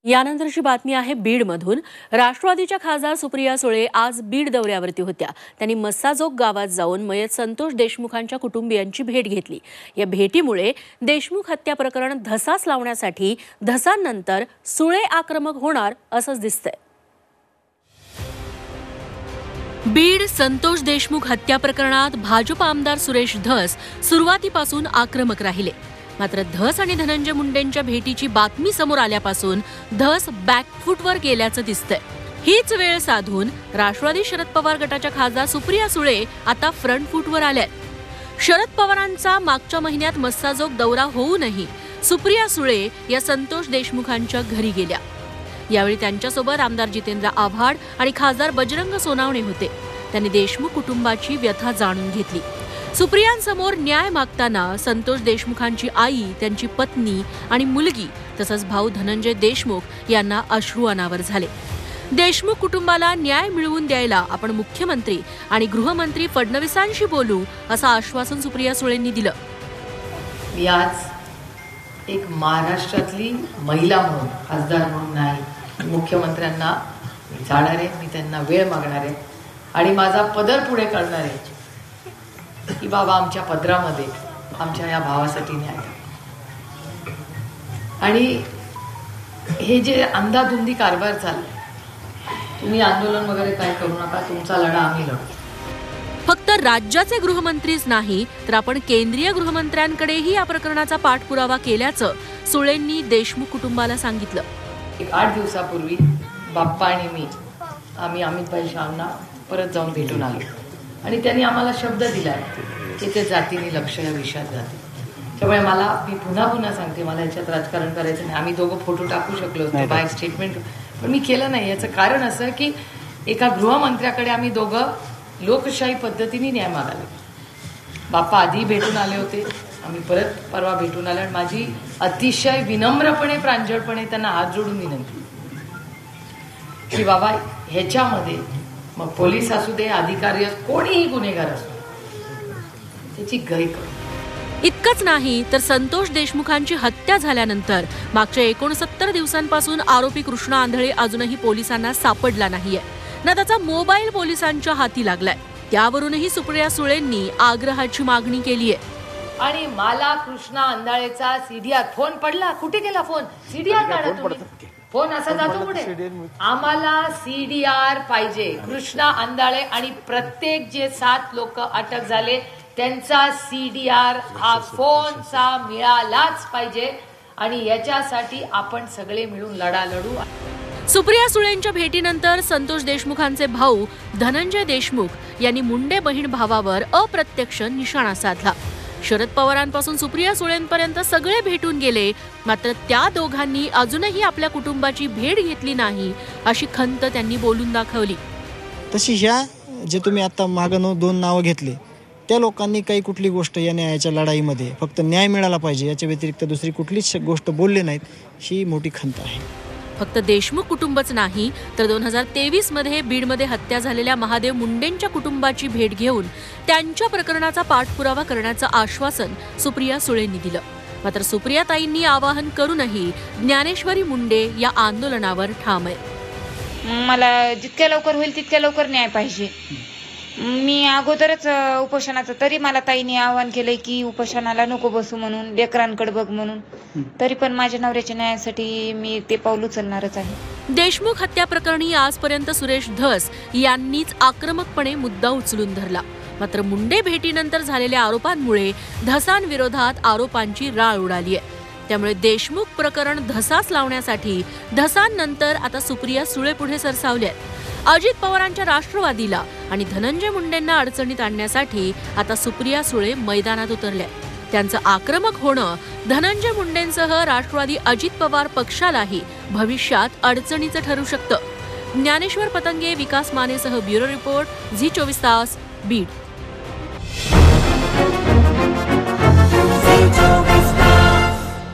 यानंतरची बातमी आहे बीडमधून। राष्ट्रवादीच्या खासदार सुप्रिया सुळे आज बीड दौऱ्यावरती होत्या। त्यांनी मस्साजोग गावात जाऊन मयत संतोष देशमुखांच्या कुटुंबियांची भेट घेतली। या भेटीमुळे देशमुख हत्या प्रकरण धसास लावण्यासाठी धसांनंतर सुळे आक्रमक होणार असंच दिसतंय। बीड संतोष देशमुख हत्या प्रकरणात भाजप आमदार सुरेश धस सुरुवातीपासून आक्रमक राहिले। मात्र धस आणि धनंजय मुंडेंच्या भेटीची बातमी समोर आल्यापासून धस बॅकफूटवर गेल्याचं दिसतंय। हीच वेळ साधून राष्ट्रवादी शरद पवार गटाच्या खासदार सुप्रिया सुळे आता फ्रंट फूटवर आल्यात। शरद पवारांचा मागच्या महिन्यात मस्साजोग दौरा होऊनही सुप्रिया सुळे या संतोष देशमुखांच्या घरी गेल्या। यावेळी त्यांच्यासोबत आमदार जितेंद्र आव्हाड आणि खासदार बजरंग सोनावणे होते। त्यांनी देशमुख कुटुंबाची व्यथा जाणून घेतली। सुप्रियांसमोर न्याय मागताना संतोष देशमुखांची आई, त्यांची पत्नी आणि मुलगी तसंच भाऊ धनंजय देशमुख यांना अश्रू अनावर झाले। देशमुख कुटुंबाला न्याय मिळवून द्यायला आपण मुख्यमंत्री आणि गृहमंत्री फडणवीसांशी बोलू असं आश्वासन सुप्रिया सुळेंनी दिलं। मी आज एक महाराष्ट्रातली महिला म्हणून, खासदार म्हणून नाही, मुख्यमंत्र्यांना जाणार आहे, मी त्यांना वेळ मागणार आहे आणि माझा पदर पुढे करणार आहे की बाबा आमच्या पदरामध्ये आमच्या या भावासाठी न्याय। आणि हे जे अंधाधुंदी कारभार चाललाय, तुम्ही आंदोलन वगैरे काय करू नका, तुमचा लढा आम्ही लढू। फक्त राज्याचे गृहमंत्रीच नाही तर आपण केंद्रीय गृहमंत्र्यांकडेही या प्रकरणाचा पाठपुरावा केल्याचं सुळेंनी देशमुख कुटुंबाला सांगितलं। 8 दिवसापूर्वी बाप्पा आणि मी आम्ही अमितभाई शाहना परत जाऊन भेटून आलो आणि त्यांनी आम्हाला शब्द दिलाय की ते जातीने लक्ष या विषयात जाते। त्यामुळे मी पुन्हा सांगते, मला याच्यात राजकारण करायचं नाही। आम्ही दोघं फोटो टाकू शकलो असतो, बाय स्टेटमेंट, पण मी केलं नाही। याचं कारण असं की एका गृहमंत्र्याकडे आम्ही दोघं लोकशाही पद्धतीने न्याय मागायला। बाप्पा आधी भेटून आले होते, आम्ही परत परवा भेटून आलो आणि माझी अतिशय विनम्रपणे, प्रांजळपणे त्यांना हात जोडून विनंती की बाबा ह्याच्यामध्ये मग पोलीस असू दे, अधिकारी, कोणीही गुन्हेगार असो, त्याची गय करू। इतकंच नाही तर संतोष देशमुखांची हत्या झाल्यानंतर मागच्या 69 दिवसांपासून आरोपी कृष्णा आंधळे अजूनही पोलिसांना सापडला नाहीये ना त्याचा मोबाईल पोलिसांच्या हाती लागलाय। त्यावरूनही सुप्रिया सुळेंनी आग्रहाची मागणी केली आहे। आणि मला कृष्णा आंधळेचा सीडीआर फोन पडला, कुठे गेला फोन? सीडीआर काढा तुम्ही, फोन असा जातो कुठे? आम्हाला सीडीआर पाहिजे। कृष्णा आंधळे आणि प्रत्येक जे 7 लोक अटक झाले त्यांचा सीडीआर हा फोनचा मिळालाच पाहिजे आणि याच्यासाठी आपण सगळे मिळून लढा लढू। सुप्रिया सुळेंच्या भेटीनंतर संतोष देशमुखांचे भाऊ धनंजय देशमुख यांनी मुंडे बहीण भावावर अप्रत्यक्ष निशाणा साधला। शरद पवारांपासून सुप्रिया सुळेंपर्यंत सगळे भेटून गेले, मात्र त्या दोघांनी अजूनही आपल्या कुटुंबाची भेट घेतली नाही अशी खंत त्यांनी बोलून दाखवली। तशी ह्या जे तुम्ही आता मागं 2 नावं घेतले त्या लोकांनी काही कुठली गोष्ट या न्यायाच्या लढाईमध्ये फक्त न्याय मिळाला पाहिजे याच्या व्यतिरिक्त दुसरी कुठलीच गोष्ट बोलले नाहीत, ही मोठी खंत आहे। फक्त देशमुख कुटुंबच नाही तर 2023 मध्ये बीडमध्ये हत्या झालेल्या महादेव मुंडेंच्या कुटुंबाची भेट घेऊन त्यांच्या प्रकरणाचा पाठपुरावा करण्याचं आश्वासन सुप्रिया सुळेंनी दिलं। मात्र सुप्रियाताईंनी आवाहन करूनही ज्ञानेश्वरी मुंडे या आंदोलनावर ठाम आहे। मला जितक्या लवकर होईल तितक्या लवकर न्याय पाहिजे। मी अगोदरच उपोषणाचं, तरी मला ताईंनी आवाहन केलंय की उपोषणाला नको बसू म्हणून, लेकरांकडे बघ म्हणून, तरी पण माझ्या नवऱ्याच्या न्यायासाठी मी ते पाऊल उचलणारच आहे। देशमुख हत्या प्रकरणी आजपर्यंत सुरेश धस यांनीच आक्रमकपणे मुद्दा उचलून धरला। मात्र मुंडे भेटीनंतर झालेल्या आरोपांमुळे धसांविरोधात आरोपांची राळ उडाली आहे। त्यामुळे देशमुख प्रकरण धसास लावण्यासाठी धसांनंतर आता सुप्रिया सुळे पुढे सरसावल्यात। अजित पवारांच्या राष्ट्रवादीला आणि धनंजय मुंडेंना अडचणीत आणण्यासाठी आता सुप्रिया सुळे मैदानात उतरल्या। त्यांचं आक्रमक होणं धनंजय मुंडेंसह राष्ट्रवादी अजित पवार पक्षालाही भविष्यात अडचणीचं ठरू शकतं। ज्ञानेश्वर पतंगे, विकास मानेसह ब्युरो रिपोर्ट, झी 24 तास, बीड।